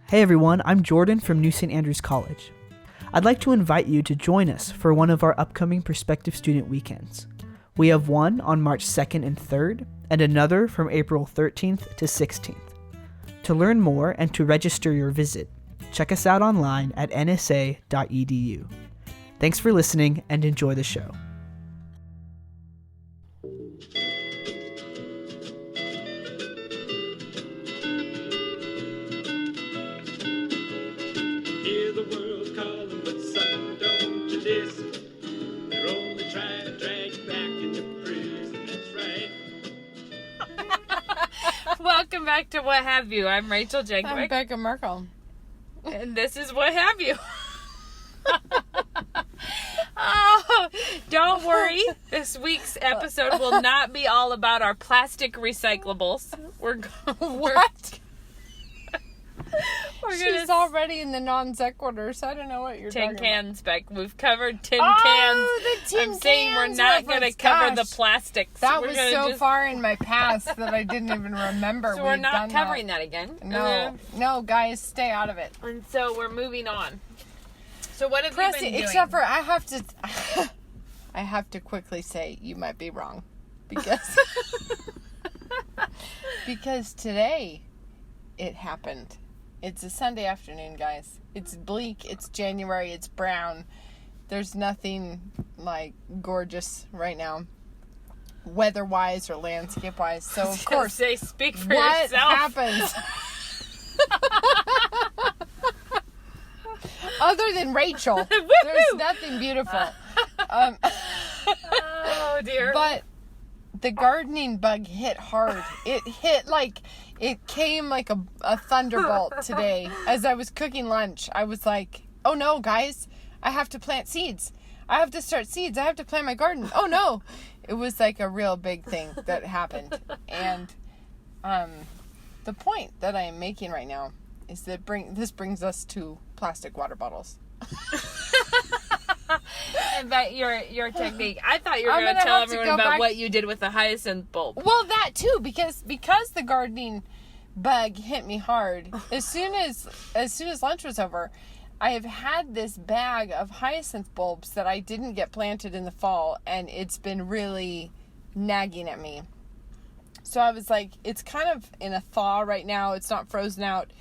Hey everyone, I'm Jordan from New St. Andrews College. I'd like to invite you to join us for one of our upcoming prospective student weekends. We have one on March 2nd and 3rd, and another from April 13th to 16th. To learn more and to register your visit, check us out online at nsa.edu. Thanks for listening and enjoy the show. Hear the world calling, but son, don't you listen. They're only trying to drag you back into prison, that's right. Welcome back to What Have You. I'm Rachel Jankovic. I'm Becca Merkel. And this is What Have You. Oh, don't worry. This week's episode will not be all about our plastic recyclables. What? We're She's gonna already in the non sequitur, so I don't know what you're tin talking cans, Beck. We've covered tin about. cans. Oh, the tin I'm saying we're cans not going to cover the gosh. plastics. That We're was gonna so just- far in my past that I didn't even remember. So we're we'd not done covering that again. No, guys, stay out of it. And so we're moving on. So what have you Pressy, been doing? except for I have to quickly say you might be wrong because because today it happened. It's a Sunday afternoon, guys. It's bleak. It's January. It's brown. There's nothing like gorgeous right now, weather-wise or landscape-wise. So of course, say speak for what yourself. happens? Other than Rachel, there's nothing beautiful. Oh dear. But the gardening bug hit hard. It hit like, it came like a thunderbolt today. As I was cooking lunch, I was like, oh no, guys, I have to plant seeds. I have to start seeds. I have to plant my garden. Oh no. It was like a real big thing that happened. And the point that I am making right now is that this brings us to plastic water bottles. And that your technique. I thought you were I'm going to gonna tell have to everyone go about back- what you did with the hyacinth bulb. Well, that too, because the gardening bug hit me hard. As soon as lunch was over, I have had this bag of hyacinth bulbs that I didn't get planted in the fall, and it's been really nagging at me. So I was like, it's kind of in a thaw right now. It's not frozen out.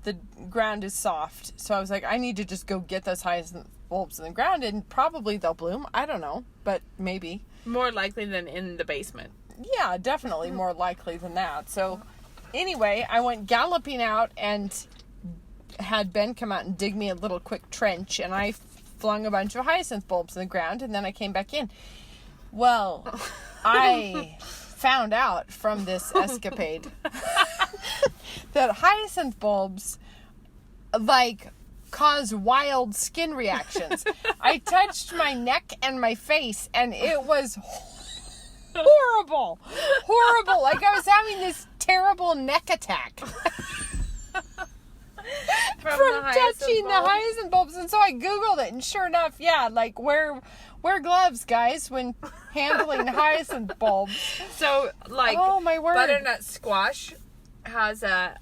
The ground is soft. So I was like, I need to just go get those hyacinth bulbs in the ground, and probably they'll bloom. I don't know, but maybe. More likely than in the basement. Yeah, definitely more likely than that. So anyway, I went galloping out and had Ben come out and dig me a little quick trench, and I flung a bunch of hyacinth bulbs in the ground, and then I came back in. Well, I found out from this escapade that hyacinth bulbs cause wild skin reactions. I touched my neck and my face, and it was horrible. Like I was having this terrible neck attack from touching the hyacinth bulbs. And so I Googled it, and sure enough, yeah, like wear gloves, guys, when handling hyacinth bulbs. So, Oh, my word. butternut squash has a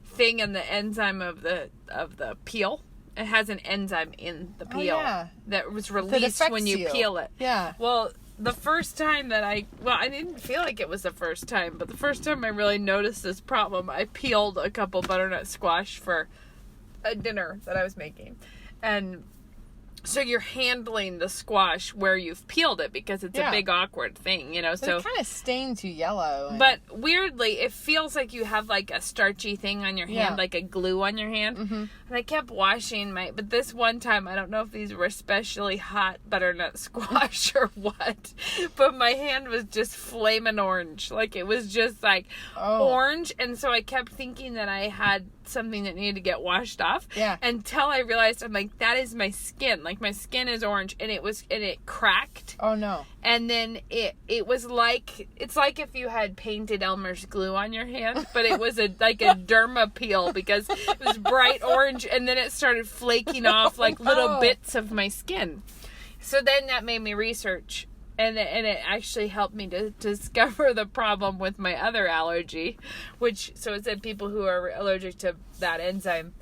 thing in the enzyme of the peel. It has an enzyme in the peel that was released when you peel it. Yeah. Well, the first time that I didn't feel like it was the first time, but the first time I really noticed this problem, I peeled a couple butternut squash for a dinner that I was making. And so you're handling the squash where you've peeled it because it's a big awkward thing, But so it kind of stains you yellow. but weirdly, it feels like you have like a starchy thing on your hand, Yeah. like a glue on your hand. Mm-hmm. And I kept washing but this one time, I don't know if these were especially hot butternut squash or what, but my hand was just flaming orange. Like it was just like orange. And so I kept thinking that I had something that needed to get washed off. Yeah. Until I realized, I'm like, that is my skin. Like my skin is orange, and it cracked. Oh no. And then it was like, it's like if you had painted Elmer's glue on your hand, but it was like a derma peel because it was bright orange, and then it started flaking off like little bits of my skin. So then that made me research And it actually helped me to discover the problem with my other allergy, so it said people who are allergic to that enzyme,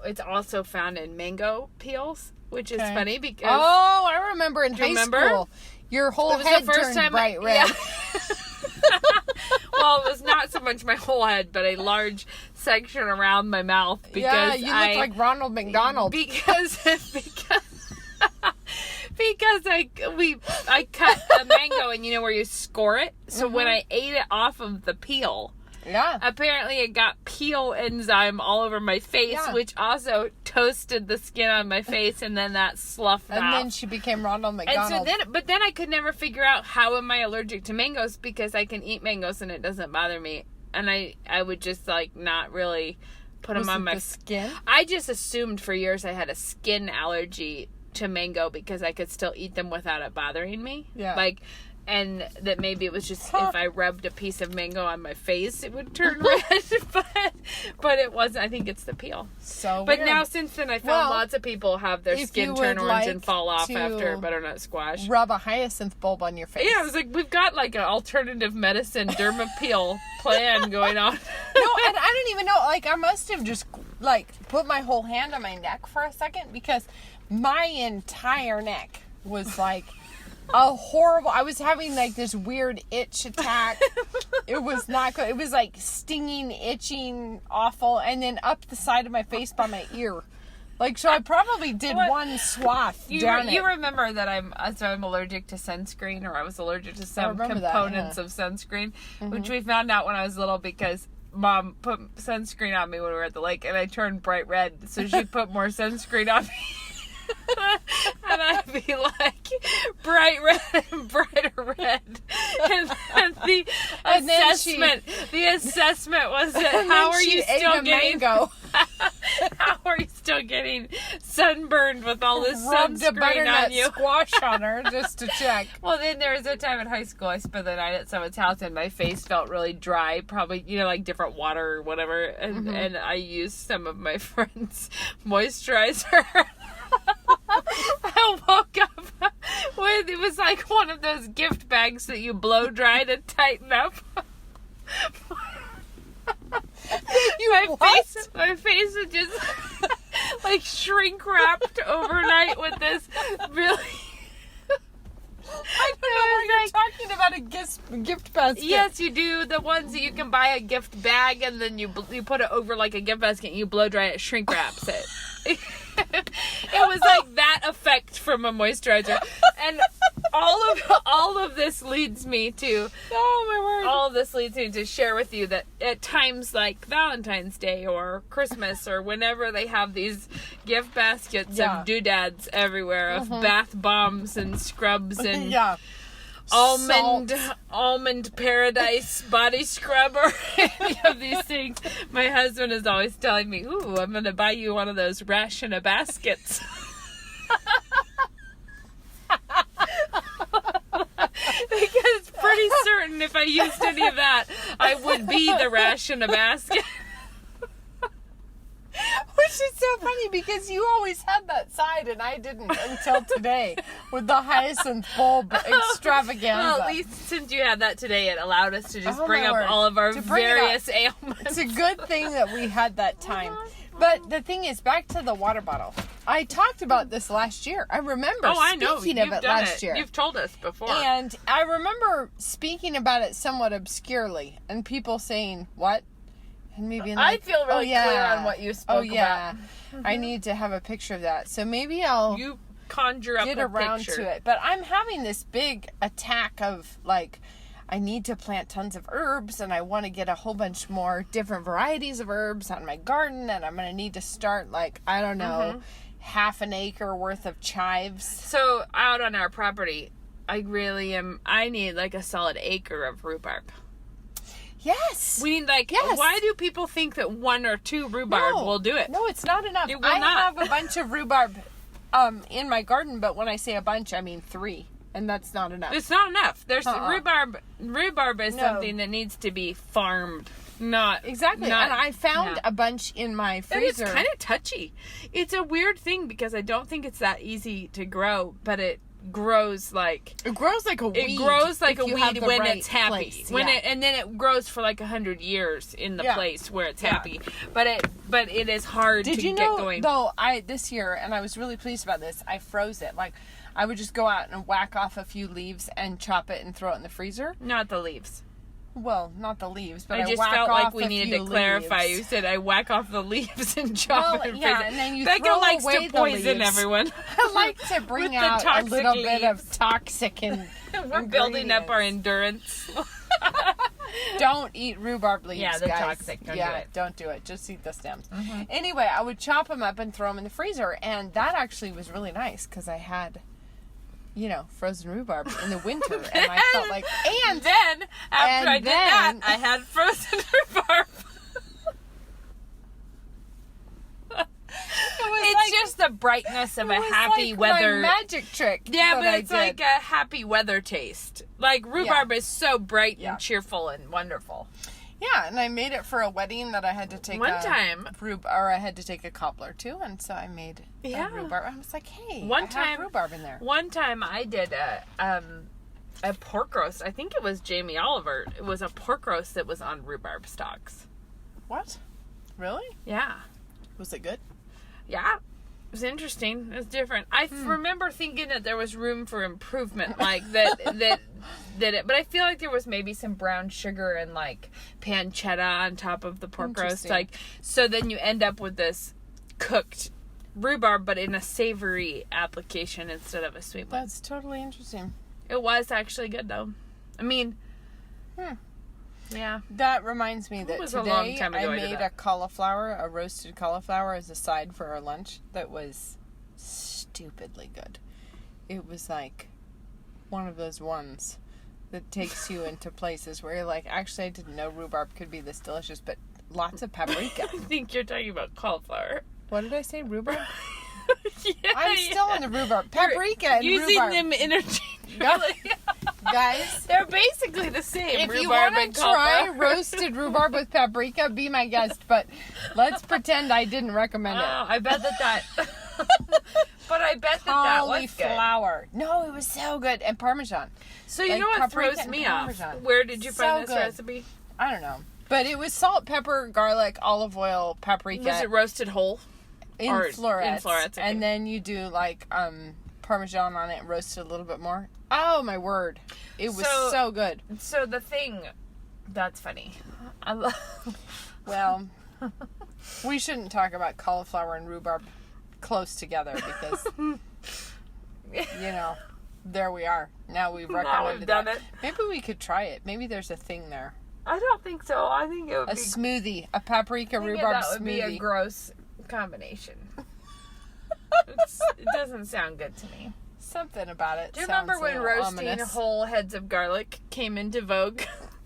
it's also found in mango peels, which is funny because... Oh, I remember in high school, your whole head turned bright red. Yeah. Well, it was not so much my whole head, but a large section around my mouth because you look like Ronald McDonald. Because I cut a mango and where you score it. So when I ate it off of the peel, apparently it got peel enzyme all over my face, which also toasted the skin on my face, and then that sloughed off. And then she became Ronald McDonald. And so then I could never figure out how am I allergic to mangoes, because I can eat mangoes and it doesn't bother me. And I would just not really put them on my skin. I just assumed for years I had a skin allergy to mango because I could still eat them without it bothering me. Yeah. And that maybe it was just if I rubbed a piece of mango on my face, it would turn red. but it wasn't. I think it's the peel. But weird. Now since then, I found lots of people have their skin turn orange and fall off after butternut squash. Rub a hyacinth bulb on your face. Yeah, I was like, we've got an alternative medicine derma peel plan going on. No, and I don't even know. I must have just put my whole hand on my neck for a second, because my entire neck was a horrible... I was having this weird itch attack. It was not good. It was stinging, itching, awful, and then up the side of my face by my ear. So I probably did one swath down it. You remember that I'm allergic to sunscreen, or I was allergic to some components of sunscreen, which we found out when I was little because Mom put sunscreen on me when we were at the lake, and I turned bright red, so she put more sunscreen on me. And I'd be bright red and brighter red. And the assessment was that how are you still getting mango? How are you still getting sunburned with all this sunscreen on you? Squash on her just to check. Well, then there was a time in high school I spent the night at someone's house and my face felt really dry, probably different water or whatever, and I used some of my friend's moisturizer. I woke up with, it was one of those gift bags that you blow dry to tighten up. My face was just shrink wrapped overnight with this really... I don't know what you're talking about, a gift basket. Yes, you do. The ones that you can buy a gift bag and then you put it over a gift basket and you blow dry it, shrink wraps it. It was that effect from a moisturizer. And all of this leads me to... Oh, my word. All of this leads me to share with you that at times like Valentine's Day or Christmas or whenever they have these gift baskets of doodads everywhere, of bath bombs and scrubs and... Almond paradise body scrub or any of these things. My husband is always telling me, ooh, I'm going to buy you one of those rash-in-a-baskets. Because it's pretty certain if I used any of that, I would be the rash in a basket. Which is so funny because you always had that side and I didn't until today with the hyacinth bulb extravaganza. Well, at least since you had that today, it allowed us to just bring up all of our various ailments. It's a good thing that we had that time. But the thing is, back to the water bottle. I talked about this last year. I remember speaking of it last year. You've told us before. And I remember speaking about it somewhat obscurely and people saying, what? And me being I feel really clear on what you spoke about. I need to have a picture of that. So maybe I'll conjure up get a around picture to it. But I'm having this big attack of I need to plant tons of herbs and I want to get a whole bunch more different varieties of herbs on my garden, and I'm going to need to start I don't know, half an acre worth of chives. So out on our property, I need a solid acre of rhubarb. Yes. We need why do people think that 1 or 2 rhubarb will do it? No, it's not enough. It will not. Have a bunch of rhubarb in my garden, but when I say a bunch, I mean 3. And that's not enough. It's not enough. There's rhubarb is something that needs to be farmed. Not exactly. And I found a bunch in my freezer. And it's kind of touchy. It's a weird thing because I don't think it's that easy to grow, but grows like It grows like a weed. it grows like if a you have weed the when right it's happy. place. When Yeah. and then it grows for like 100 years in the Yeah. place where it's Yeah. happy. But it is hard Did to you get know, going. though, this year, and I was really pleased about this, I froze it. Like, I would just go out and whack off a few leaves and chop it and throw it in the freezer. Not the leaves. Well, not the leaves, but I just whack felt off like we a needed few to clarify. leaves. You said I whack off the leaves and chop it in yeah, freezer. and then you Becca throw likes away to the poison leaves. everyone. I like to With bring the out a toxic little bit of leaves. toxic and We're building up our endurance. Don't eat rhubarb leaves, Yeah, they're guys. toxic. Don't do it. Don't do it. Just eat the stems. Anyway, I would chop them up and throw them in the freezer, and that actually was really nice because I had, frozen rhubarb in the winter, and I felt like, And then, after And I did that, then- I had frozen rhubarb. It's just the brightness of a happy like weather. my magic trick. Yeah, that but I it's did. like a happy weather taste. Like rhubarb is so bright Yeah. and cheerful and wonderful. Yeah, and I made it for a wedding that I had to take One time. I had to take a cobbler to, and so I made Yeah. a rhubarb. I was like, hey, One I have time- rhubarb in there. One time I did a pork roast. I think it was Jamie Oliver. It was a pork roast that was on rhubarb stalks. What? Really? Yeah. Was it good? Yeah. It was interesting. It was different. I remember thinking that there was room for improvement, like that but I feel like there was maybe some brown sugar and like pancetta on top of the pork roast. Interesting. Like, so then you end up with this cooked rhubarb, but in a savory application instead of a sweet one. That's totally interesting. It was actually good though. I mean, yeah. That reminds me that was a today long time ago I I did made that. a roasted cauliflower as a side for our lunch that was stupidly good. It was like one of those ones that takes you into places where you're like, actually I didn't know rhubarb could be this delicious, but lots of paprika. I think you're talking about cauliflower. What did I say? Rhubarb? Yeah, I'm still on the rhubarb. Paprika and using rhubarb. them interchangeably. Guys, They're basically the same. if you rhubarb want and to try cauliflower. roasted rhubarb with paprika, be my guest. But let's pretend I didn't recommend it. Oh, I bet that. But I bet that was good. Cauliflower. No, it was so good. And Parmesan. So you Like know what paprika throws and me off? Parmesan. Where did you So find this good. recipe? I don't know. But it was salt, pepper, garlic, olive oil, paprika. Was it roasted whole? in or florets. in florets, okay. And then you do like Parmesan on it, roast it a little bit more. Oh my word. It was so good. So the thing, that's funny. I love. Well, we shouldn't talk about cauliflower and rhubarb close together because, there we are. Now we've recommended we've done that. it. Maybe we could try it. Maybe there's a thing there. I don't think so. I think it would A be smoothie. A paprika I think rhubarb that would be a smoothie. gross combination. It doesn't sound good to me. Something about it. Do you remember sounds a when little roasting ominous. whole heads of garlic came into vogue?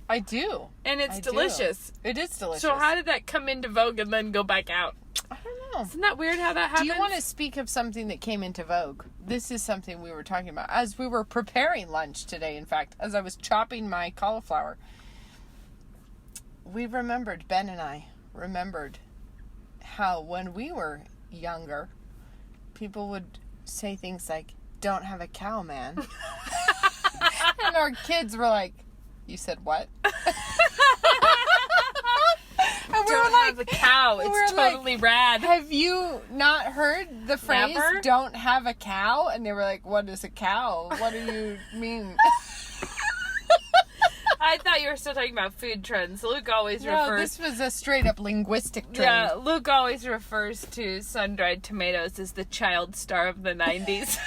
I do. And it's I do. delicious. It is delicious. So how did that come into vogue and then go back out? I don't know. Isn't that weird how that happens? Do you want to speak of something that came into vogue? This is something we were talking about as we were preparing lunch today, in fact, as I was chopping my cauliflower. Ben and I remembered how when we were younger, people would say things like, "Don't have a cow, man." And our kids were like, "You said what?" And we Don't were like, have a cow. we It's were like, totally rad. "Have you not heard the phrase, Never? don't have a cow?" And they were like, "What is a cow? What do you mean?" I thought you were still talking about food trends. Luke always No, refers. this was a straight up linguistic trend. Yeah, Luke always refers to sun-dried tomatoes as the child star of the 90s.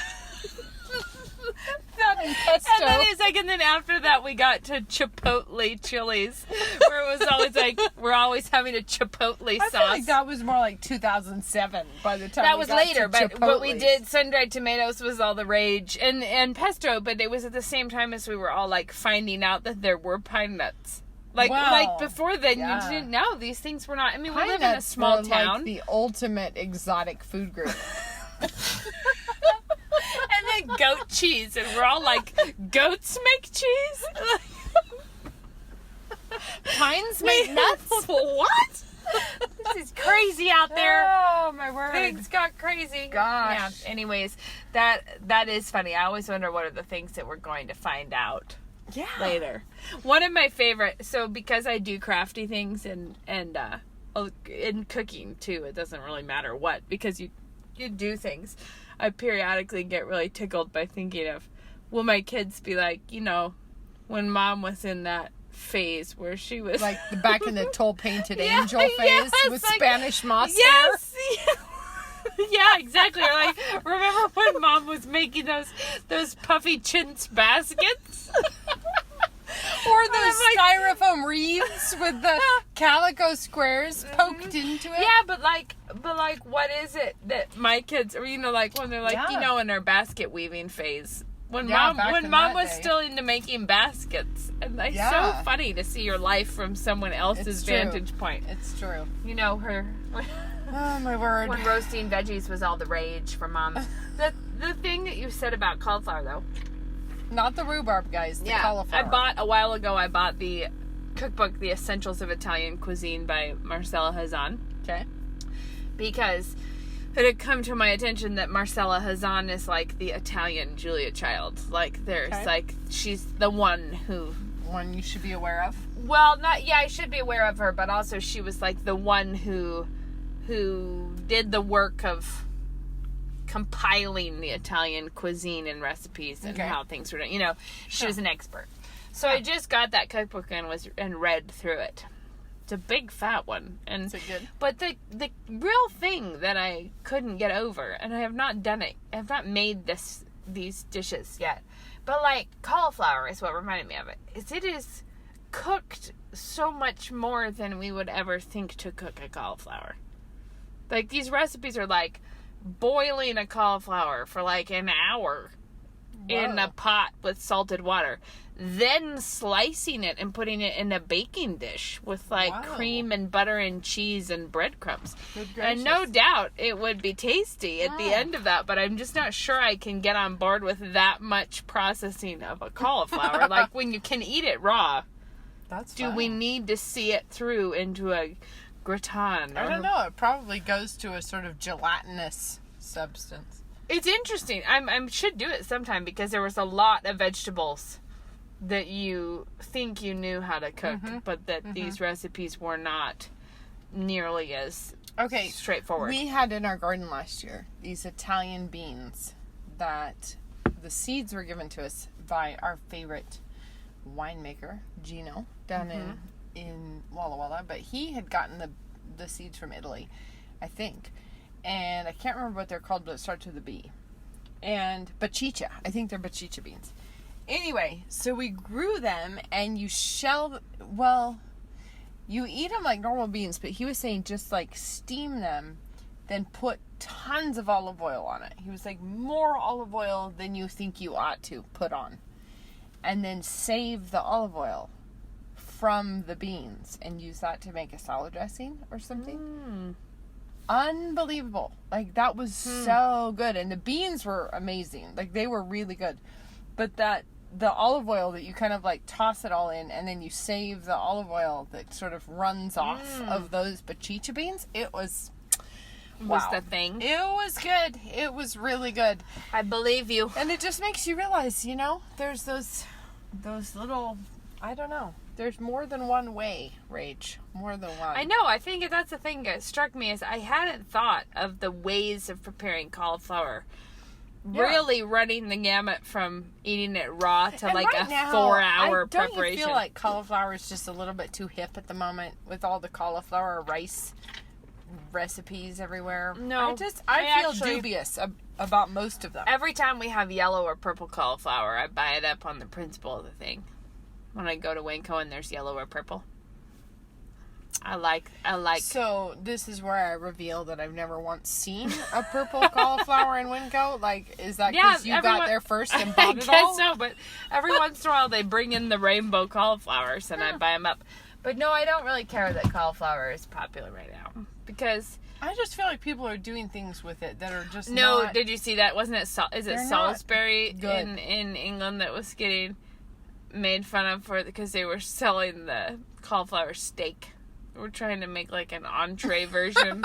That and pesto. And then he's like, and then after that we got to Chipotle chilies, where it was always like, we're always having a Chipotle I sauce. feel like that was more like 2007 by the time That we was got later, to but we Chipotle's. did sun-dried tomatoes was all the rage, and pesto, but it was at the same time as we were all like finding out that there were pine nuts. Like Wow. before then, Yeah. you didn't know these things were not. I mean, we Pine live in a nuts small were town, like the ultimate exotic food group. and then goat cheese, and we're all like, goats make cheese. Pines make nuts? What? This is crazy. crazy out there. Oh, my word. Things got crazy. Gosh. Yeah. Anyways, that is funny. I always wonder what are the things that we're going to find out later. One of my favorite. So because I do crafty things and in cooking too, it doesn't really matter what, because you do things. I periodically get really tickled by thinking of, will my kids be like, when Mom was in that phase where she was Like the back in the toll painted angel phase yes, with like, Spanish moss yes, yeah, exactly. Like, remember when Mom was making those puffy chintz baskets? Or those styrofoam wreaths with the calico squares poked into it. Yeah, but like, what is it that my kids, or like when they're like, in their basket weaving phase, when Mom was still into making baskets, and it's so funny to see your life from someone else's vantage point. It's true. Her. Oh my word. When roasting veggies was all the rage for Mom. The thing that you said about cauliflower though. Not the rhubarb, guys. The cauliflower. A while ago, I bought the cookbook, The Essentials of Italian Cuisine by Marcella Hazan. Okay. Because it had come to my attention that Marcella Hazan is like the Italian Julia Child. Like, she's the one who... One you should be aware of? Well, I should be aware of her, but also she was like the one who did the work of compiling the Italian cuisine and recipes and how things were done. She was an expert. So I just got that cookbook and read through it. It's a big fat one. And is it good? But the real thing that I couldn't get over, and I have not done it, I have not made these dishes yet, but like cauliflower is what reminded me of it. It is cooked so much more than we would ever think to cook a cauliflower. Like, these recipes are like boiling a cauliflower for like an hour in a pot with salted water, then slicing it and putting it in a baking dish with like cream and butter and cheese and breadcrumbs. And no doubt it would be tasty at the end of that, but I'm just not sure I can get on board with that much processing of a cauliflower. Like, when you can eat it raw, do we need to see it through into a gratin? I don't know. It probably goes to a sort of gelatinous substance. It's interesting. I should do it sometime, because there was a lot of vegetables that you think you knew how to cook, but that these recipes were not nearly as straightforward. We had in our garden last year these Italian beans that the seeds were given to us by our favorite winemaker, Gino, down in Walla Walla, but he had gotten the seeds from Italy, I think. And I can't remember what they're called, but it starts with a B. And bacchiccia. I think they're bacchiccia beans. Anyway, so we grew them, and you eat them like normal beans, but he was saying just like steam them, then put tons of olive oil on it. He was like, more olive oil than you think you ought to put on. And then save the olive oil from the beans and use that to make a salad dressing or something. Unbelievable. Like, that was so good. And the beans were amazing. Like, they were really good. But the olive oil that you kind of like toss it all in, and then you save the olive oil that sort of runs off of those bacchiccia beans, it was the thing. It was good. It was really good. I believe you. And it just makes you realize, there's those little, I don't know. There's more than one way, Rach. More than one. I know. I think that's the thing that struck me, is I hadn't thought of the ways of preparing cauliflower. Yeah. Really running the gamut from eating it raw to like a 4-hour preparation. Don't you feel like cauliflower is just a little bit too hip at the moment with all the cauliflower rice recipes everywhere? No. I feel dubious about most of them. Every time we have yellow or purple cauliflower, I buy it up on the principle of the thing. When I go to Winco and there's yellow or purple. I like. So this is where I reveal that I've never once seen a purple cauliflower in Winco. Like, is that because you got there first and bought it all? I guess so, but every once in a while they bring in the rainbow cauliflowers and I buy them up. But no, I don't really care that cauliflower is popular right now, because I just feel like people are doing things with it that are just no. Not, did you see that? Wasn't it? Is it Salisbury in England that was getting made fun of because they were selling the cauliflower steak? were trying to make like an entree version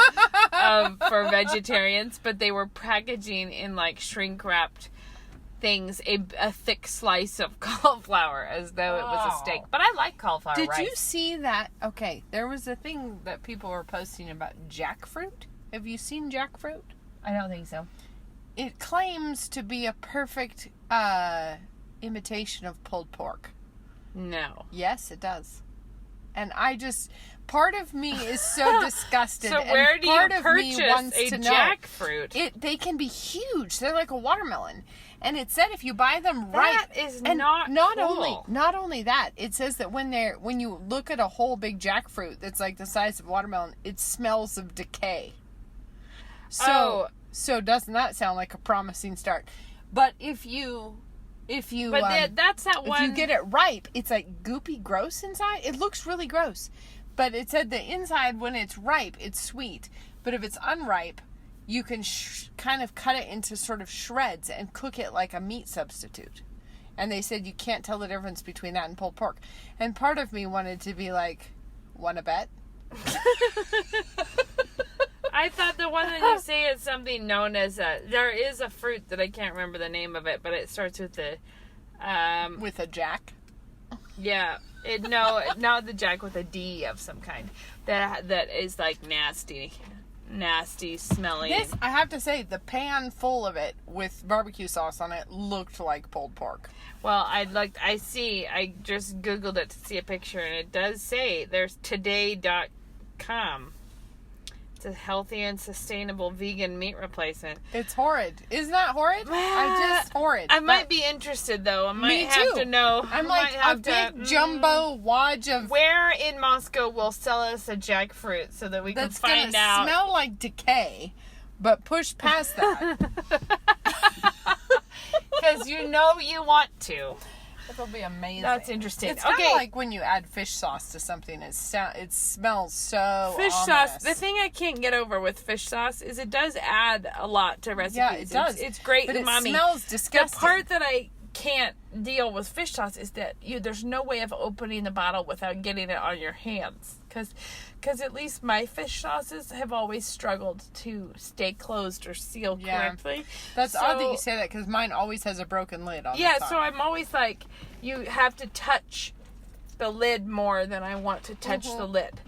for vegetarians, but they were packaging in like shrink wrapped things a thick slice of cauliflower as though it was a steak. But I like cauliflower Did rice. you see that? Okay, there was a thing that people were posting about jackfruit. Have you seen jackfruit? I don't think so. It claims to be a perfect imitation of pulled pork. No. Yes, it does. And I just, part of me is so disgusted. So where and do you part of me purchase wants a to know. jackfruit? They can be huge. They're like a watermelon. And it said if you buy them ripe, That is and not cool. not only that, it says that when you look at a whole big jackfruit that's like the size of a watermelon, it smells of decay. So doesn't that sound like a promising start? But if you that's that one. if you get it ripe, it's like goopy gross inside. It looks really gross. But it said the inside, when it's ripe, it's sweet. But if it's unripe, you can kind of cut it into sort of shreds and cook it like a meat substitute. And they said you can't tell the difference between that and pulled pork. And part of me wanted to be like, wanna bet? I thought the one that you say is something known as there is a fruit that I can't remember the name of it, but it starts with the With a jack? not the jack, with a D of some kind that is like nasty, smelly. This, I have to say, the pan full of it with barbecue sauce on it looked like pulled pork. Well, I just Googled it to see a picture, and it does say there's today.com. It's a healthy and sustainable vegan meat replacement. It's horrid. Isn't that horrid? Horrid. I might be interested, though. I might Me have too. to know. I'm I like might have a big jumbo wodge of Where in Moscow will sell us a jackfruit so that we can that's find gonna out? smell like decay, but push past that. Because you know you want to. It'll be amazing. That's interesting. It's kind Okay. of like when you add fish sauce to something. It smells so Fish ominous. sauce. The thing I can't get over with fish sauce is it does add a lot to recipes. Yeah, it does. It's great, but it umami. smells The disgusting. part that I can't deal with fish sauce is that there's no way of opening the bottle without getting it on your hands. Because at least my fish sauces have always struggled to stay closed or sealed correctly. That's So- odd that you say that because mine always has a broken lid on the top. so I'm always like, you have to touch the lid more than I want to touch the lid.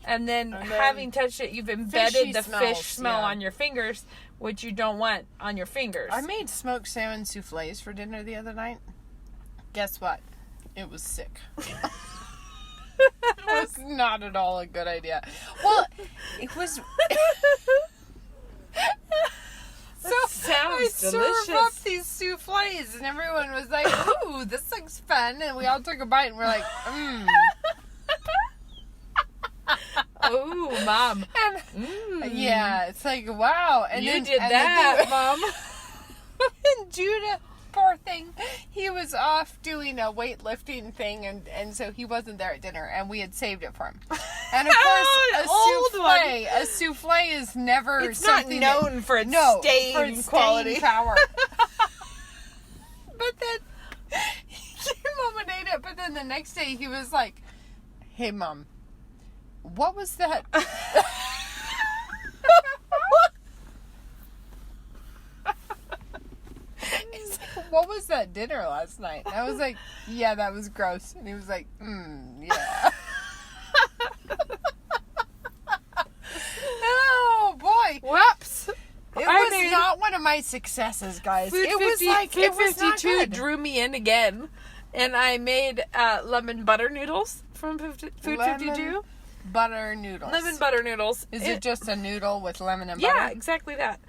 And then having touched it, you've embedded fishy the smells, fish smell yeah. on your fingers, which you don't want on your fingers. I made smoked salmon souffles for dinner the other night. Guess what? It was sick. It was not at all a good idea. Well, it was. So sounds I served delicious. up these souffles, and everyone was like, "Ooh, this looks fun!" And we all took a bite, and we're like, "Mmm." Oh, Mom. And yeah, it's like wow. And You then, did and that, then- Mom. And Judah, poor thing, he was off doing a weightlifting thing, and so he wasn't there at dinner, and we had saved it for him. And of course, a souffle is never It's not something known for its staying for its quality. staying power. But then he came home and ate it. But then the next day he was like, "Hey, Mom, what was that?" He's like, "What was that dinner last night?" And I was like, "Yeah, that was gross." And he was like, yeah. Oh boy. Whoops. It was not one of my successes, guys. Food it was 50 like Food it was not 52 good. drew me in again, and I made lemon butter noodles from Food 52. Butter noodles. Lemon butter noodles. Is it just a noodle with lemon and Yeah, butter? exactly that.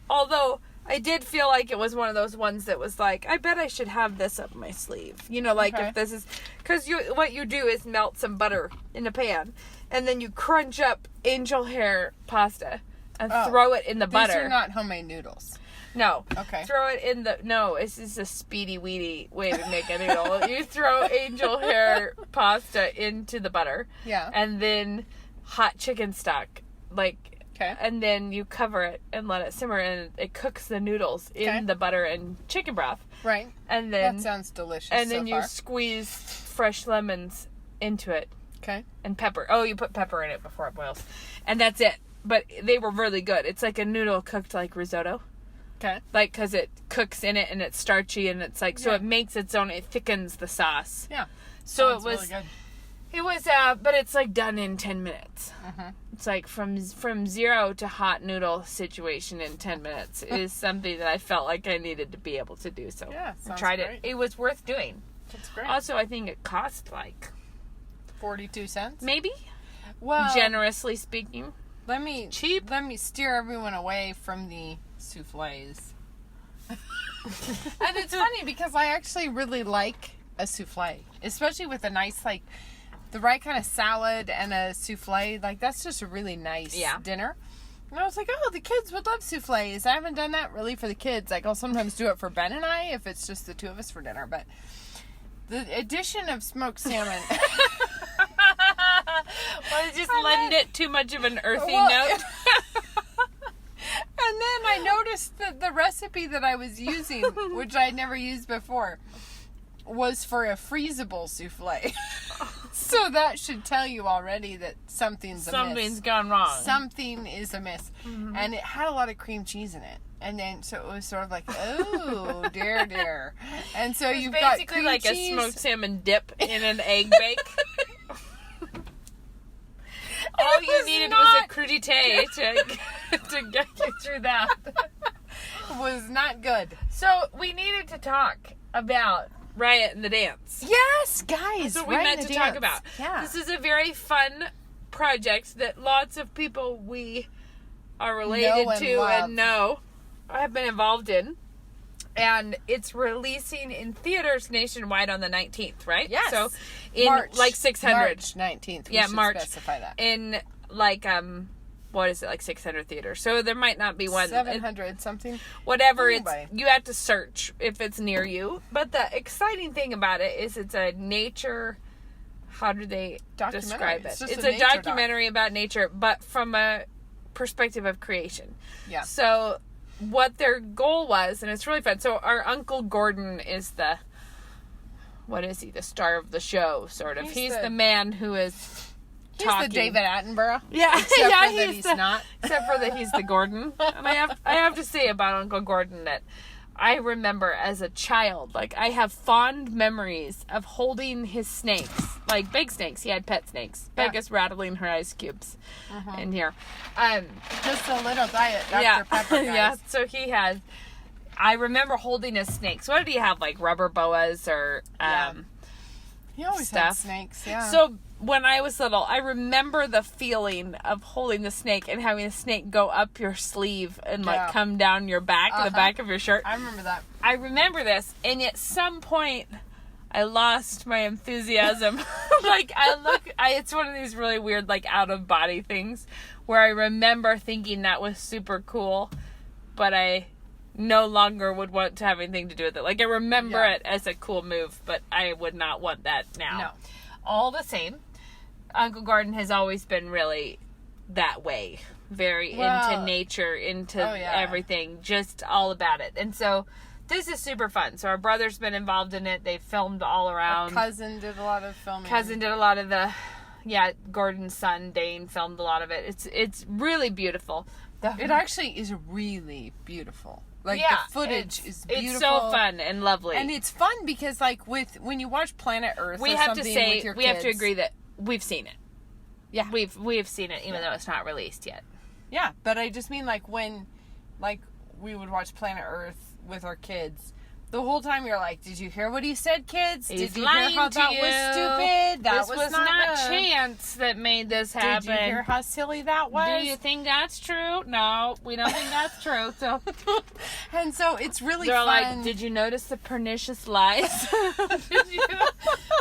Although I did feel like it was one of those ones that was like, I bet I should have this up my sleeve. You know, like Okay. if this is, because what you do is melt some butter in a pan, and then you crunch up angel hair pasta and throw it in the butter. These are not homemade noodles. No. Okay. Throw it in the... No, this is a speedy weedy way to make a noodle. You throw angel hair pasta into the butter. Yeah. And then hot chicken stock. Like... Okay. And then you cover it and let it simmer, and it cooks the noodles Okay. in the butter and chicken broth. Right. And then... That sounds delicious. And then so you far. squeeze fresh lemons into it. Okay. and pepper. Oh, you put pepper in it before it boils. And that's it. But they were really good. It's like a noodle cooked like risotto. Okay. Like, because it cooks in it and it's starchy and it's like, so Yeah. it makes its own, it thickens the sauce. Yeah. So Sounds really good. it was, but it's like done in 10 minutes. It's like from zero to hot noodle situation in 10 minutes is something that I felt like I needed to be able to do. So Yeah, I sounds tried great. it. It was worth doing. That's great. Also, I think it cost like 42 cents. maybe, Well, generously speaking. let me cheap. Let me steer everyone away from the souffles. And it's funny because I actually really like a souffle, especially with a nice, like, the right kind of salad and a souffle. Like, that's just a really nice dinner. And I was like, oh, the kids would love souffles. I haven't done that really for the kids. Like, I'll sometimes do it for Ben and I if it's just the two of us for dinner. But the addition of smoked salmon. Well, it just lend it too much of an earthy Well, note. And then I noticed that the recipe that I was using, which I had never used before, was for a freezable souffle. So that should tell you already that something's amiss. Gone wrong. Something is amiss. And it had a lot of cream cheese in it. And then, so it was sort of like, oh, dear. And so you've got basically cream like cheese. a smoked salmon dip in an egg bake. All you was needed not was a crudité to get you through that. Was not good. So we needed to talk about Riot and the dance. Yes, guys. That's what we right meant in to the talk dance. about. Yeah. This is a very fun project that lots of people we are related Know and to love. and know have been involved in. And it's releasing in theaters nationwide on the 19th, right? Yes. So in March, like 600. March 19th. We should March. specify that. In like what is it, like 600 theaters? So there might not be one. 700 something. Whatever, Anyway. you have to search if it's near you. But the exciting thing about it is it's a nature, how do they Documentary. describe it? It's just It's a a nature doc. documentary about nature, but from a perspective of creation. Yeah. So what their goal was, and it's really fun. So our Uncle Gordon is the, what is he? The star of the show, sort of. He's the man who is He's talking. the David Attenborough. Yeah, Except yeah, for that he's not. Except for that he's the Gordon. And I have to say about Uncle Gordon that I remember as a child, like I have fond memories of holding his snakes, like big snakes. He had pet snakes. Yeah. Pegasus rattling her ice cubes in here. Just a little diet Dr. Yeah, Pepper, guys. yeah. So he had. I remember holding his snakes. What did he have? Like rubber boas or Yeah. He always had stuff. snakes, yeah. So when I was little, I remember the feeling of holding the snake and having the snake go up your sleeve and like Yeah. come down your back, the back of your shirt. I remember that. I remember this, and at some point, I lost my enthusiasm. Like it's one of these really weird, like out of body things, where I remember thinking that was super cool, but I no longer would want to have anything to do with it. Like I remember Yeah. it as a cool move, but I would not want that now. No. All the same, Uncle Gordon has always been really that way. Very Well, into nature, into oh, yeah. everything, just all about it. And so this is super fun. So our brother's been involved in it. They filmed all around. Cousin did a lot of filming. Cousin did a lot of the, Gordon's son, Dane, filmed a lot of it. It's really beautiful. It actually is really beautiful. Like Yeah, the footage is beautiful. It's so fun and lovely. And it's fun because like when you watch Planet Earth we or have to something say, with your we have to kids- agree that we've seen it. Yeah. We've seen it, even though it's not released yet. Yeah, but I just mean like when like we would watch Planet Earth with our kids. The whole time you're like, did you hear what he said, kids? He's Did you lying hear how to that you. was stupid? That This was not good. chance that made this happen. Did you hear how silly that was? Do you think that's true? No, we don't think that's true. So And so it's really they're fun. like, did you notice the pernicious lies? Did you?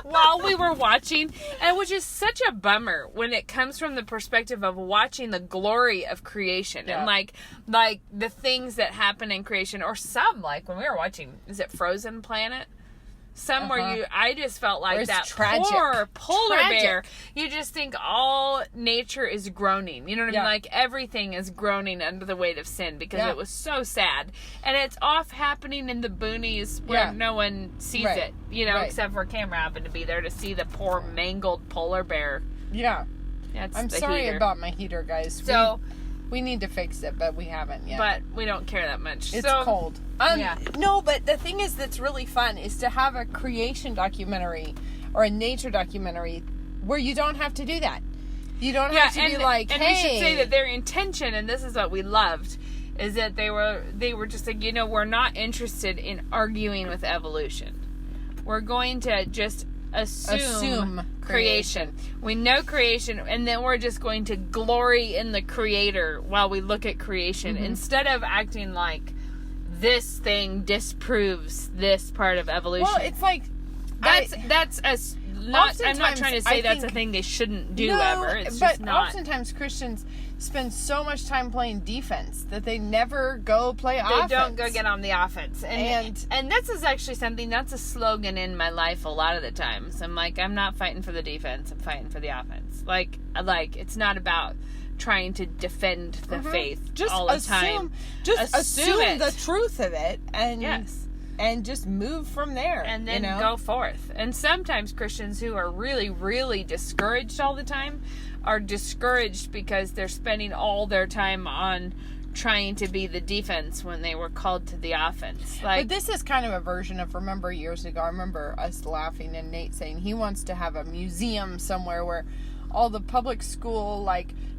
While we were watching, and which is such a bummer when it comes from the perspective of watching the glory of creation Yeah. and like the things that happen in creation, or some like when we were watching, is it Frozen Planet? Some where I just felt like that tragic. poor polar Tragic. bear. You just think all nature is groaning. You know what I mean? Like everything is groaning under the weight of sin because it was so sad. And it's off happening in the boonies where no one sees it, you know, except for a camera happened to be there to see the poor mangled polar bear. Yeah. That's I'm sorry about my heater, guys. So we need to fix it, but we haven't yet. But we don't care that much. It's cold. No, but the thing is that's really fun is to have a creation documentary or a nature documentary where you don't have to do that. You don't have to be like, and hey. we should say that their intention, and this is what we loved, is that they were just like, you know, we're not interested in arguing with evolution. We're going to just assume creation. We know creation, and then we're just going to glory in the creator while we look at creation instead of acting like this thing disproves this part of evolution. Well, it's like that's I'm not trying to say that's a thing they shouldn't do ever. It's just not. Oftentimes Christians spend so much time playing defense that they never go play offense. They don't go get on the offense. And this is actually something that's a slogan in my life a lot of the times. I'm like, I'm not fighting for the defense, I'm fighting for the offense. Like it's not about trying to defend the faith just all the time. Just assume it. the truth of it and yes. And just move from there. And then go forth. And sometimes Christians who are really, really discouraged all the time are discouraged because they're spending all their time on trying to be the defense when they were called to the offense. But this is kind of a version of, remember years ago, I remember us laughing and Nate saying he wants to have a museum somewhere where all the public school,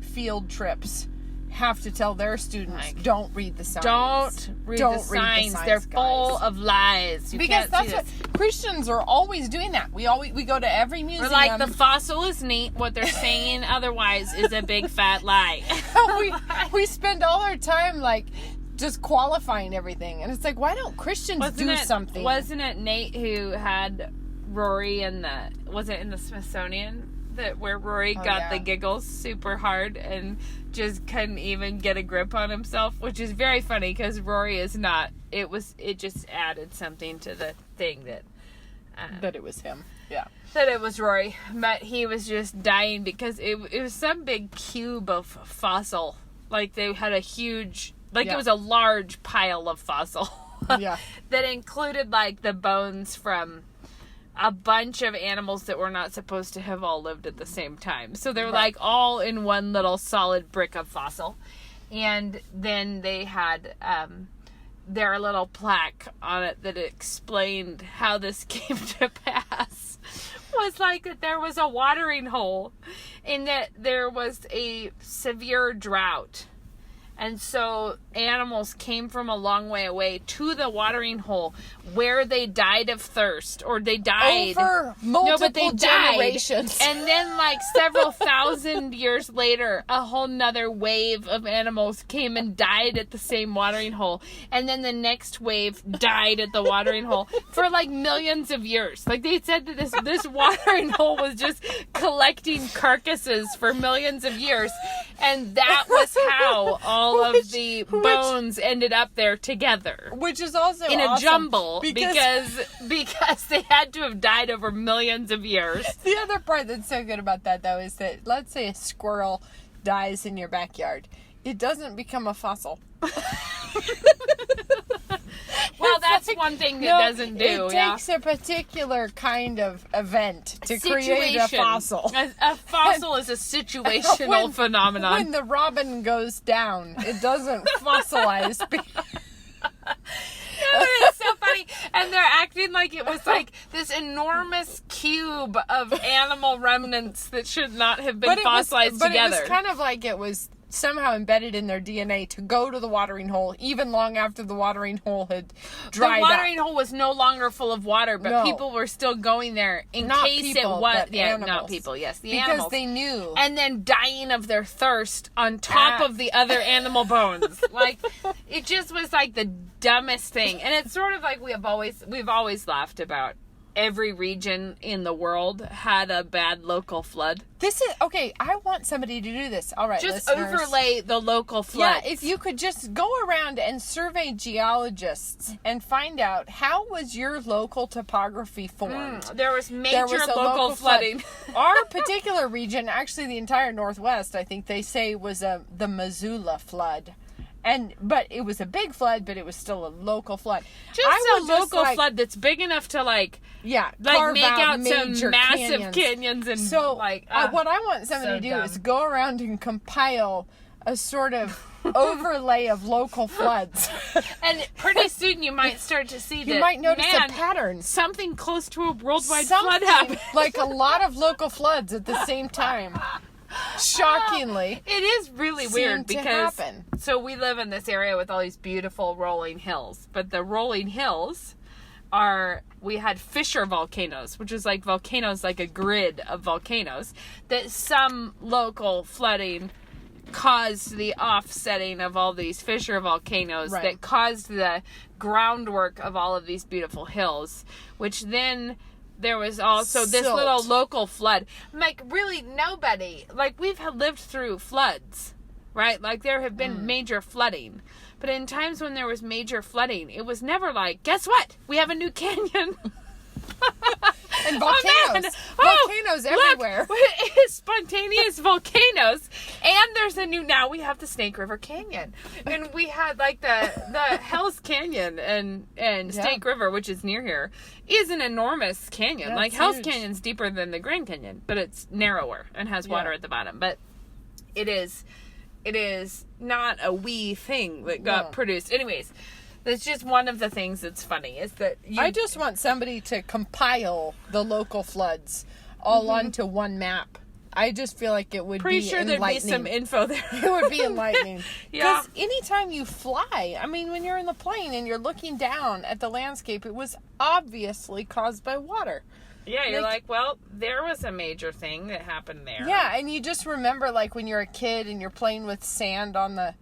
field trips have to tell their students, don't read the signs. Don't read the signs. They're full of lies. Because that's what Christians are always doing that. We go to every museum. We're like, the fossil is neat. What they're saying otherwise is a big fat lie. we spend all our time just qualifying everything. And it's like, why don't Christians do something? Wasn't it Nate who had Rory was it in the Smithsonian? Where Rory got the giggles super hard and just couldn't even get a grip on himself, which is very funny because Rory is not. It just added something to the thing that it was him. Yeah. That it was Rory, but he was just dying because it was some big cube of fossil. Like they had a huge, it was a large pile of fossil. Yeah. That included the bones from a bunch of animals that were not supposed to have all lived at the same time. So they're all in one little solid brick of fossil. And then they had their little plaque on it that explained how this came to pass. Was that there was a watering hole and that there was a severe drought. And so animals came from a long way away to the watering hole where they died of thirst, or they died over multiple generations. And then several thousand years later, a whole nother wave of animals came and died at the same watering hole. And then the next wave died at the watering hole for millions of years. They said that this watering hole was just collecting carcasses for millions of years. And that was how all of the bones ended up there together. Which is also in awesome a jumble because they had to have died over millions of years. The other part that's so good about that, though, is that let's say a squirrel dies in your backyard. It doesn't become a fossil. Well, that's one thing that doesn't do. It takes a particular kind of event to create a fossil. A fossil is a situational phenomenon. When the robin goes down, it doesn't fossilize. It's so funny. And they're acting like it was this enormous cube of animal remnants that should not have been fossilized together. But it was kind of like it was somehow embedded in their DNA to go to the watering hole even long after the watering hole had dried up. The watering hole was no longer full of water, but people were still going there in case it was. Yeah, not people, yes. The animals. Because they knew. And then dying of their thirst on top of the other animal bones. It just was the dumbest thing. And it's sort of we've always laughed about every region in the world had a bad local flood. This is okay. I want somebody to do this. All right, Just listeners. overlay the local flood. Yeah, if you could just go around and survey geologists and find out how was your local topography formed. There was major There was a local flooding. Our particular region, actually the entire Northwest, I think they say was the Missoula flood. But it was a big flood, but it was still a local flood. Just a local flood that's big enough to carve make out some major massive canyons and so what I want somebody so to do dumb. is go around and compile a sort of overlay of local floods. And pretty soon you might start to see You might notice a pattern. Something close to a worldwide flood Something happened. like a lot of local floods at the same time. Shockingly. It is really weird to because happen. so we live in this area with all these beautiful rolling hills, but the rolling hills we had fissure volcanoes, which is like volcanoes, like a grid of volcanoes, that some local flooding caused the offsetting of all these fissure volcanoes Right. that caused the groundwork of all of these beautiful hills, which then there was also this Silt. little local flood. Like, really, nobody, like, we've lived through floods, right? Like, there have been major flooding. But in times when there was major flooding, it was never like, guess what? We have a new canyon. And Oh, man. volcanoes. Oh, Volcanoes look, everywhere. it's spontaneous volcanoes. And there's now we have the Snake River Canyon. And we had like the Hell's Canyon and Snake River, which is near here, is an enormous canyon. Yeah, like it's Hell's huge. Canyon's deeper than the Grand Canyon, but it's narrower and has water at the bottom. But it is not a wee thing that got produced. Anyways, that's just one of the things that's funny is that I just want somebody to compile the local floods all onto one map. I just feel like it would pretty be sure there'd be enlightening. some info there. It would be enlightening. Yeah. Because anytime you fly, I mean, when you're in the plane and you're looking down at the landscape, it was obviously caused by water. Yeah, you're like, well, there was a major thing that happened there. Yeah, and you just remember, like, when you're a kid and you're playing with sand on the,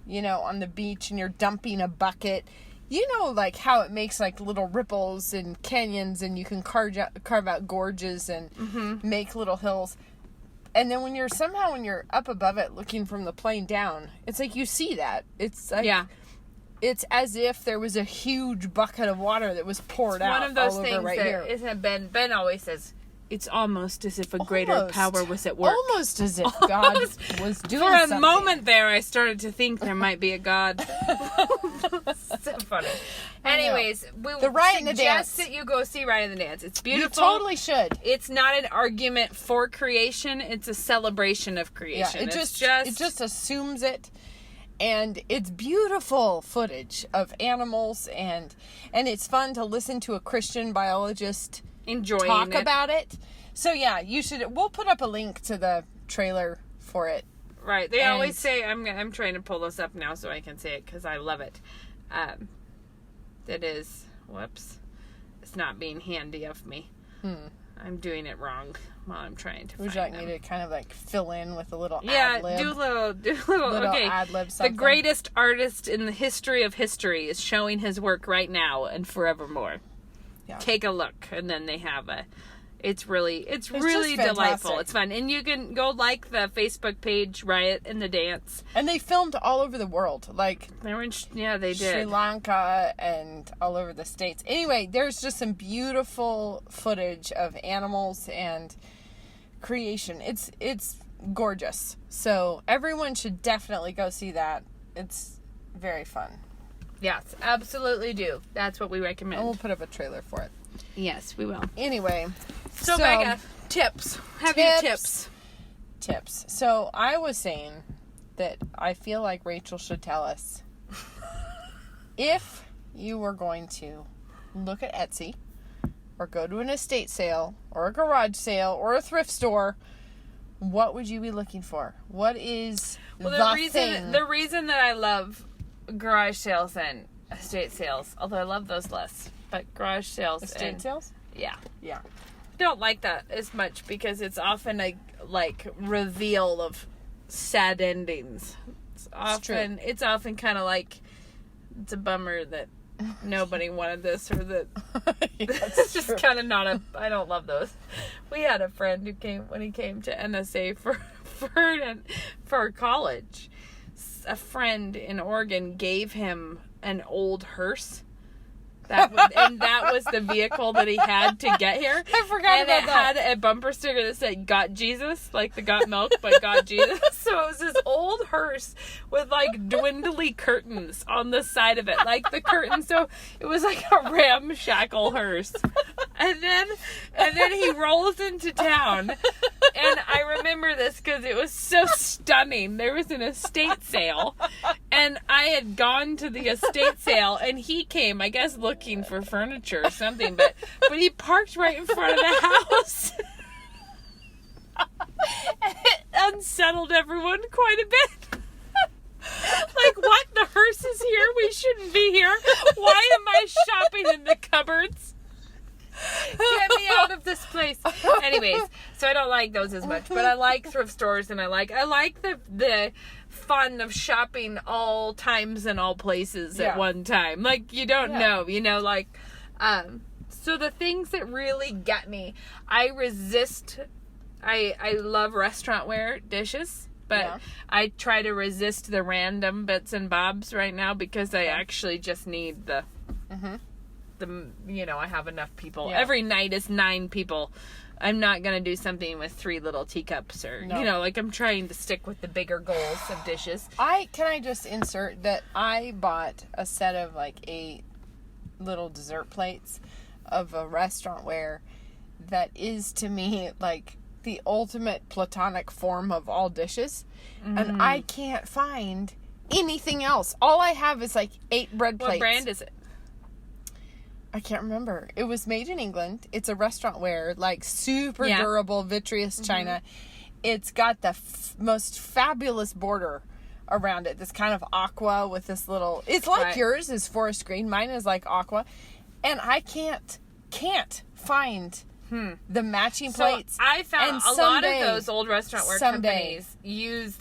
on the beach and you're dumping a bucket. You know, like, how it makes, like, little ripples and canyons and you can carve out gorges and make little hills. And then when you're up above it looking from the plane down, it's like you see that. It's like, it's as if there was a huge bucket of water that was poured out. One of those all over things right that here. isn't Ben always says, it's almost as if a greater Almost. power was at work. Almost as if God was doing For a something. moment there, I started to think there might be a God. So funny. Anyways, we The Riot in the suggest Dance. that you go see Riot in the Dance. It's You beautiful. totally should. It's not an argument for creation. It's a celebration of Yeah, creation. it It's just assumes it. And it's beautiful footage of animals and it's fun to listen to a Christian biologist enjoying talk it. about it. So yeah, we'll put up a link to the trailer for it. Right. They And- always say, I'm trying to pull this up now so I can say it because I love it. That is, whoops. It's not being handy of me. I'm doing it wrong while I'm trying to Would find you like them. me to kind of like fill in with a little Yeah, ad-lib? do a little Little okay. ad-lib The something. greatest artist in the history of history is showing his work right now and forevermore. Yeah. Take a look, and then they have it's really just delightful. fantastic. It's fun, and you can go like the Facebook page Riot in the Dance. And they filmed all over the world, like They were they Sri did. Lanka and all over the States. Anyway, there's just some beautiful footage of animals and creation. It's gorgeous. So everyone should definitely go see that. It's very fun. Yes, absolutely do. That's what we recommend. And we'll put up a trailer for it. Yes, we will. Anyway, So Becca, tips. Have your tips. Tips. So I was saying that I feel like Rachel should tell us if you were going to look at Etsy or go to an estate sale or a garage sale or a thrift store, what would you be looking for? What is the thing? The reason that I love garage sales and estate sales, although I love those less, but garage sales estate sales? Yeah. Yeah. Don't like that as much because it's often a reveal of sad endings. It's often kind of like it's a bummer that nobody wanted this, or that Yeah, it's just kind of not a. I don't love those. We had a friend who came when he came to NSA for college. A friend in Oregon gave him an old hearse. And that was the vehicle that he had to get here. I forgot about that. And it had a bumper sticker that said "Got Jesus," like the "Got Milk" but "Got Jesus." So it was this old hearse with like dwindly curtains on the side of it, like the curtains. So it was like a ramshackle hearse. And then he rolls into town, and I remember this because it was so stunning. There was an estate sale, and I had gone to the estate sale, and he came, I guess, looking for furniture or something, but he parked right in front of the house. And it unsettled everyone quite a bit. Like, what? The hearse is here? We shouldn't be here. Why am I shopping in the cupboards? Get me out of this place. Anyways, so I don't like those as much, but I like thrift stores, and I like the fun of shopping all times and all places at one time. Like, you don't know, like, so the things that really get me, I love restaurantware dishes, but I try to resist the random bits and bobs right now because I actually just need the I have enough people. Yeah. Every night is 9 people. I'm not going to do something with 3 little teacups or, like I'm trying to stick with the bigger goals of dishes. Can I just insert that I bought a set of like 8 little dessert plates of a restaurantware that is to me like the ultimate platonic form of all dishes. And I can't find anything else. All I have is like 8 bread plates. What brand is it? I can't remember. It was made in England. It's a restaurantware, like super durable vitreous china. It's got the most fabulous border around it. This kind of aqua with this little. It's like yours is forest green. Mine is like aqua, and I can't find the matching plates. So I found a lot of those old restaurantware companies use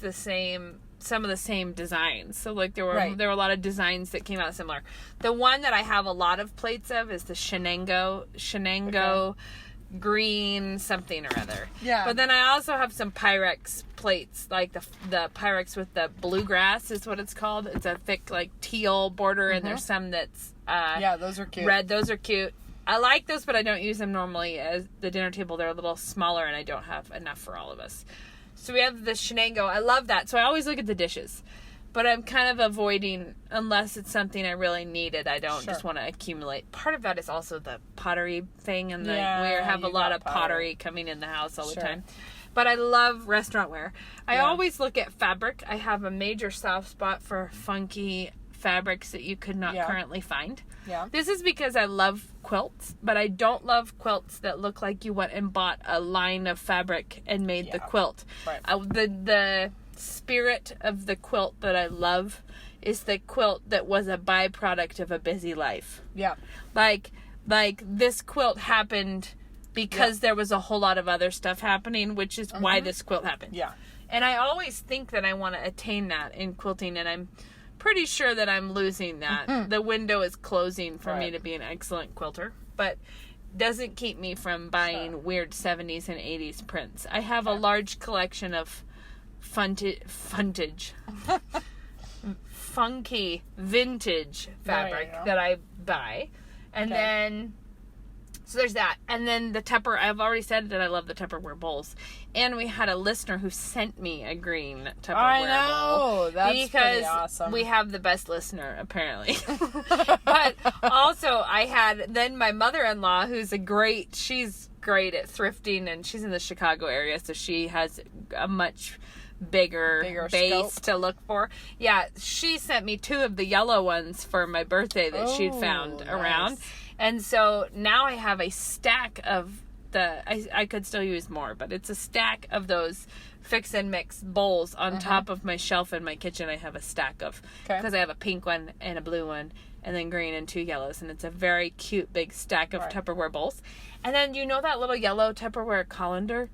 some of the same designs. So like there were a lot of designs that came out similar. The one that I have a lot of plates of is the Shenango green something or other. Yeah. But then I also have some Pyrex plates, like the Pyrex with the bluegrass is what it's called. It's a thick like teal border, and there's some that's those are cute. Red. Those are cute. I like those, but I don't use them normally as the dinner table. They're a little smaller, and I don't have enough for all of us. So we have the Shenango. I love that. So I always look at the dishes. But I'm kind of avoiding, unless it's something I really needed. I don't just want to accumulate. Part of that is also the pottery thing. And we have a lot of pottery coming in the house all the time. But I love restaurantware. I always look at fabric. I have a major soft spot for funky fabrics that you could not currently find. Yeah. This is because I love quilts, but I don't love quilts that look like you went and bought a line of fabric and made the quilt. Right. The spirit of the quilt that I love is the quilt that was a byproduct of a busy life. Yeah. Like this quilt happened because there was a whole lot of other stuff happening, which is why this quilt happened. Yeah. And I always think that I want to attain that in quilting, and I'm pretty sure that I'm losing that. The window is closing for me to be an excellent quilter, but doesn't keep me from buying weird 70s and 80s prints. I have a large collection of funky vintage fabric that I buy. And then so there's that. And then the I've already said that I love the Tupperware bowls. And we had a listener who sent me a green Tupperware bowl. That's pretty awesome. We have the best listener, apparently. But also then my mother-in-law, she's great at thrifting, and she's in the Chicago area, so she has a much bigger base scope to look for. Yeah, she sent me 2 of the yellow ones for my birthday that she'd found around. And so now I have a stack of I could still use more, but it's a stack of those fix and mix bowls on top of my shelf in my kitchen. I have a stack of, because I have a pink one and a blue one, and then green and 2 yellows, and it's a very cute big stack of Tupperware bowls. And then that little yellow Tupperware colander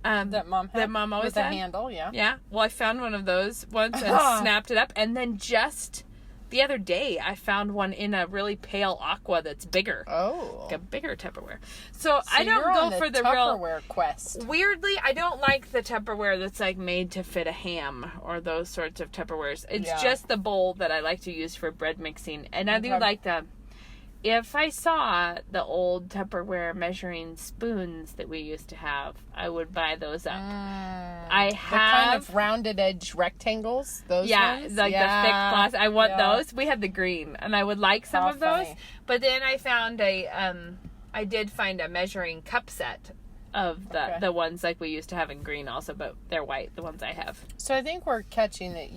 that mom always had? With a handle, yeah. Yeah. Well, I found one of those once and snapped it up, and then just the other day I found one in a really pale aqua that's bigger. Oh. Like a bigger Tupperware. So I you're don't go on for the real Tupperware quest. Weirdly, I don't like the Tupperware that's like made to fit a ham or those sorts of Tupperwares. It's just the bowl that I like to use for bread mixing. And I do like the... If I saw the old Tupperware measuring spoons that we used to have, I would buy those up. I have... The kind of rounded edge rectangles? Those ones? Like the thick plastic. I want those. We had the green, and I would like some of those. Funny. But then I found I did find a measuring cup set of the ones like we used to have in green also, but they're white, the ones I have. So I think we're catching that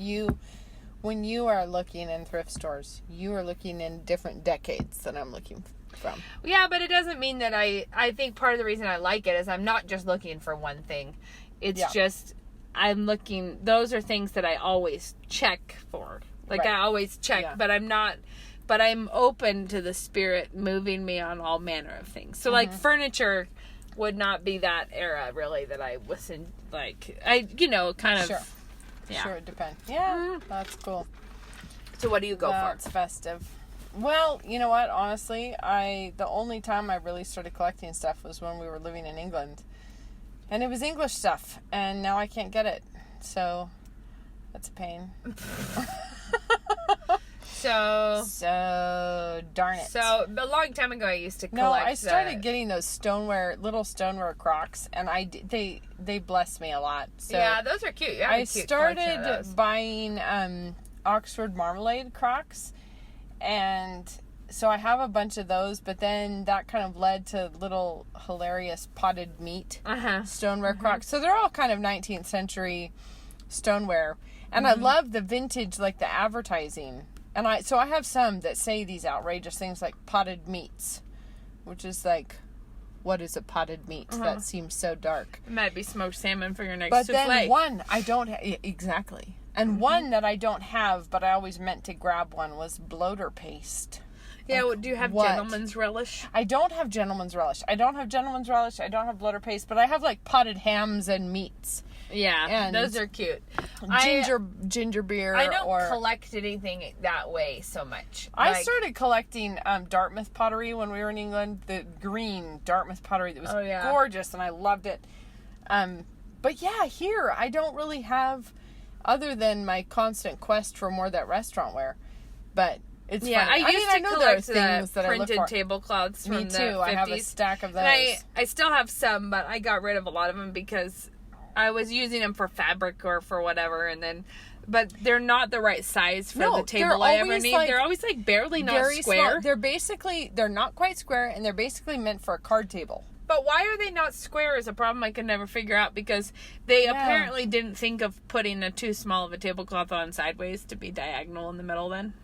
when you are looking in thrift stores, you are looking in different decades than I'm looking from. Yeah, but it doesn't mean that I think part of the reason I like it is I'm not just looking for one thing. It's just, I'm looking, those are things that I always check for. Like I always check, but I'm open to the spirit moving me on all manner of things. So like furniture would not be that era really that I was in, like, kind of. Sure. Yeah. Sure, it depends. Yeah, that's cool. So what do you go That's festive. Well, you know what? Honestly, the only time I really started collecting stuff was when we were living in England. And it was English stuff, and now I can't get it. So, that's a pain. So, darn it. So, a long time ago I used to collect... No, I started getting those little stoneware Crocs, and they blessed me a lot. So yeah, those are cute. I started buying Oxford Marmalade Crocs, and so I have a bunch of those, but then that kind of led to little hilarious potted meat stoneware Crocs. So they're all kind of 19th century stoneware, and I love the vintage, like the advertising. And I have some that say these outrageous things like potted meats, which is like, what is a potted meat? That seems so dark. It might be smoked salmon for your next But souffle. then one I don't exactly. And one that I don't have, but I always meant to grab one, was bloater paste. Yeah, do you have gentleman's relish? I don't have gentleman's relish. I don't have bloater paste, but I have like potted hams and meats. Yeah, and those are cute. Ginger beer. I don't collect anything that way so much. I started collecting Dartmouth pottery when we were in England. The green Dartmouth pottery that was gorgeous, and I loved it. But yeah, here I don't really have, other than my constant quest for more of that restaurant wear. But it's funny. I used to collect the printed tablecloths from the 50s. Me too. I have a stack of those. And I still have some, but I got rid of a lot of them because I was using them for fabric or for whatever, but they're not the right size for the table I ever need. They're always like barely not square. Small. They're not quite square, and they're basically meant for a card table. But why are they not square is a problem I could never figure out, because they apparently didn't think of putting a too small of a tablecloth on sideways to be diagonal in the middle then.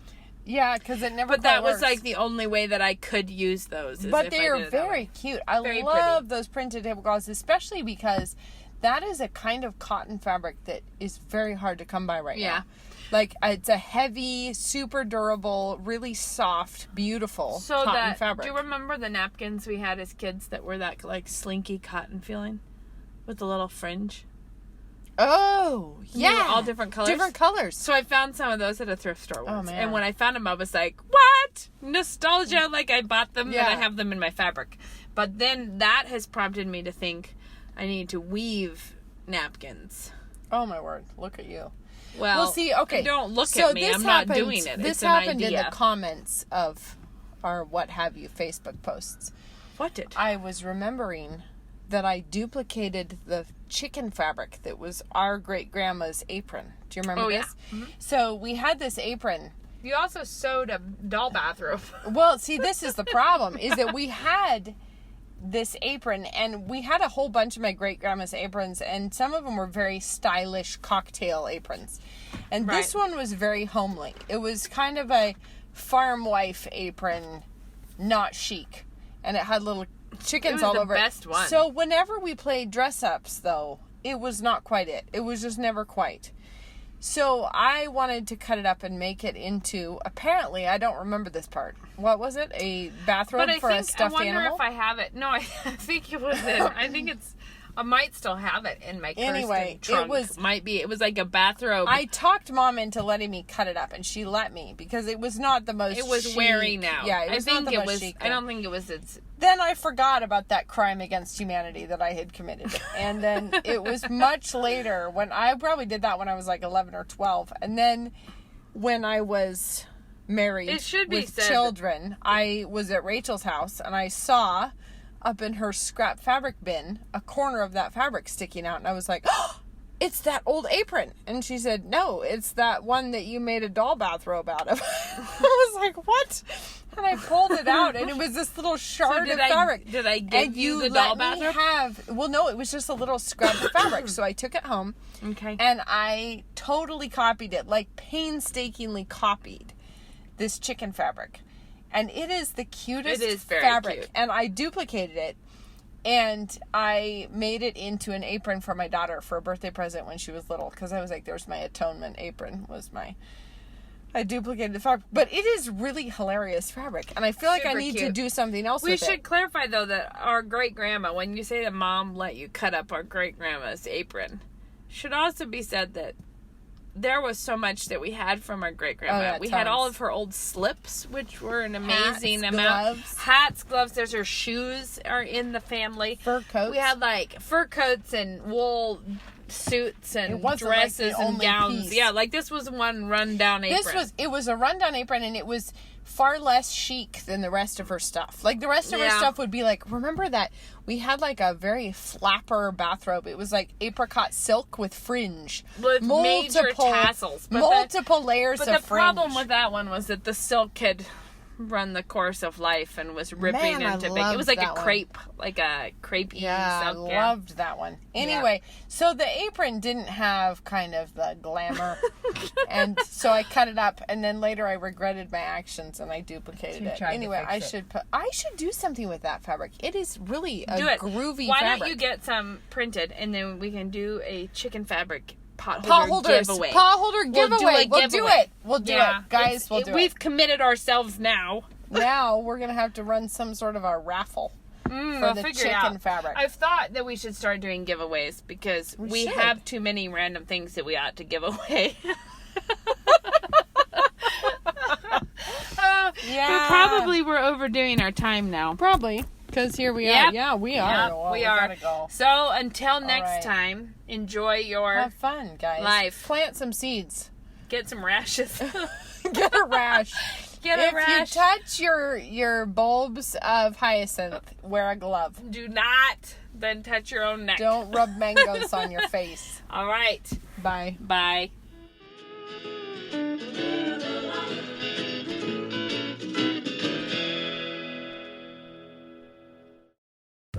Yeah, because it never. But that was like the only way that I could use those. But they are very cute. I love those printed tablecloths, especially because that is a kind of cotton fabric that is very hard to come by right now. Like, it's a heavy, super durable, really soft, beautiful cotton fabric. Do you remember the napkins we had as kids that were that, like, slinky cotton feeling? With the little fringe? Oh, yeah. They were all different colors? Different colors. So I found some of those at a thrift store once. Oh, man. And when I found them, I was like, what? Nostalgia, like I bought them and I have them in my fabric. But then that has prompted me to think I need to weave napkins. Oh, my word. Look at you. Well, see, okay. Don't look at me. I'm not doing it. This happened in the comments of our what have you Facebook posts. What did? I was remembering that I duplicated the chicken fabric that was our great grandma's apron. Do you remember this? Yeah. Mm-hmm. So we had this apron. You also sewed a doll bathrobe. Well, see, this is the problem, is that we had this apron, and we had a whole bunch of my great grandma's aprons, and some of them were very stylish cocktail aprons, and this one was very homely. It was kind of a farm wife apron, not chic, and it had little chickens all over it. It was the best one. So whenever we played dress ups, though, it was not quite it. It was just never quite. So I wanted to cut it up and make it into, apparently, I don't remember this part. What was it? A bathrobe for a stuffed animal? I wonder if I have it. No, I think it was it. I might still have it in my Anyway, trunk. it was like a bathrobe. I talked Mom into letting me cut it up, and she let me because it was not the most. It was chic. wearing out. Yeah, it was not the most chic. I don't think it was its. Then I forgot about that crime against humanity that I had committed, and then it was much later when I probably did that when I was like 11 or 12, and then when I was married It should be with said children, I was at Rachel's house and I saw up in her scrap fabric bin a corner of that fabric sticking out, and I was like, oh, it's that old apron. And she said, no, it's that one that you made a doll bathrobe out of. I was like, what? And I pulled it out, and it was this little shard of fabric. Did I give you the doll bathrobe? Well, no, it was just a little scrap of fabric. So I took it home. Okay. And I totally copied it, like painstakingly copied this chicken fabric. And it is the cutest fabric. Cute. And I duplicated it. And I made it into an apron for my daughter for a birthday present when she was little. Because I was like, there's my atonement apron. I duplicated the fabric. But it is really hilarious fabric. And I feel like I need to do something else with it. We should clarify, though, that our great-grandma, when you say that Mom let you cut up our great-grandma's apron, should also be said that there was so much that we had from our great-grandma. Oh, yeah, we tons. had all of her old slips, which were an amazing amount. Gloves. Hats, gloves. There's her shoes are in the family. Fur coats. We had like fur coats and wool suits and wasn't dresses like the and only gowns. piece. Yeah, like this was one rundown apron. It was a rundown apron, and it was far less chic than the rest of her stuff. Like the rest of her stuff would be like, remember that we had like a very flapper bathrobe. It was like apricot silk with fringe. With major tassels. Multiple layers of fringe. But the problem with that one was that the silk had run the course of life and was ripping into big. It was like a crepe, like a crepey silk. I loved that one. Anyway, so the apron didn't have kind of the glamour, and so I cut it up, and then later I regretted my actions and I duplicated it. Anyway, I should do something with that fabric. It is really a groovy fabric. Why don't you get some printed, and then we can do a chicken fabric pot holder giveaway. We'll do it. We'll do it. Guys, we'll do it. We've committed ourselves now. Now we're going to have to run some sort of a raffle for the chicken fabric. I've thought that we should start doing giveaways because we have too many random things that we ought to give away. But probably we're overdoing our time now. Probably. Because here we are. Yeah, we are. Well, we are. Gotta go. So until next time, enjoy your have fun, guys. Life. Plant some seeds. Get some rashes. Get a rash. If you touch your bulbs of hyacinth, wear a glove. Do not then touch your own neck. Don't rub mangoes on your face. All right. Bye. Bye.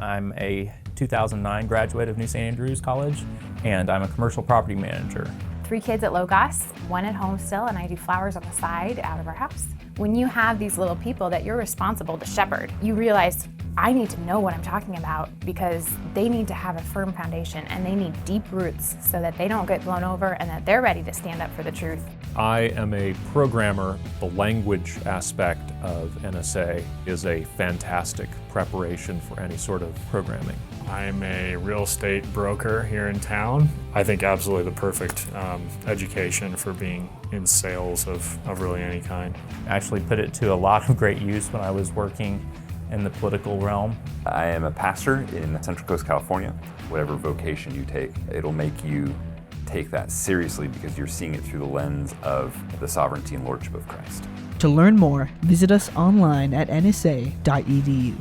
I'm a 2009 graduate of New St. Andrews College, and I'm a commercial property manager. 3 kids at Logos, 1 at home still, and I do flowers on the side out of our house. When you have these little people that you're responsible to shepherd, you realize I need to know what I'm talking about because they need to have a firm foundation and they need deep roots so that they don't get blown over and that they're ready to stand up for the truth. I am a programmer. The language aspect of NSA is a fantastic preparation for any sort of programming. I'm a real estate broker here in town. I think absolutely the perfect education for being in sales of really any kind. I actually put it to a lot of great use when I was working in the political realm. I am a pastor in Central Coast, California. Whatever vocation you take, it'll make you take that seriously because you're seeing it through the lens of the sovereignty and lordship of Christ. To learn more, visit us online at nsa.edu.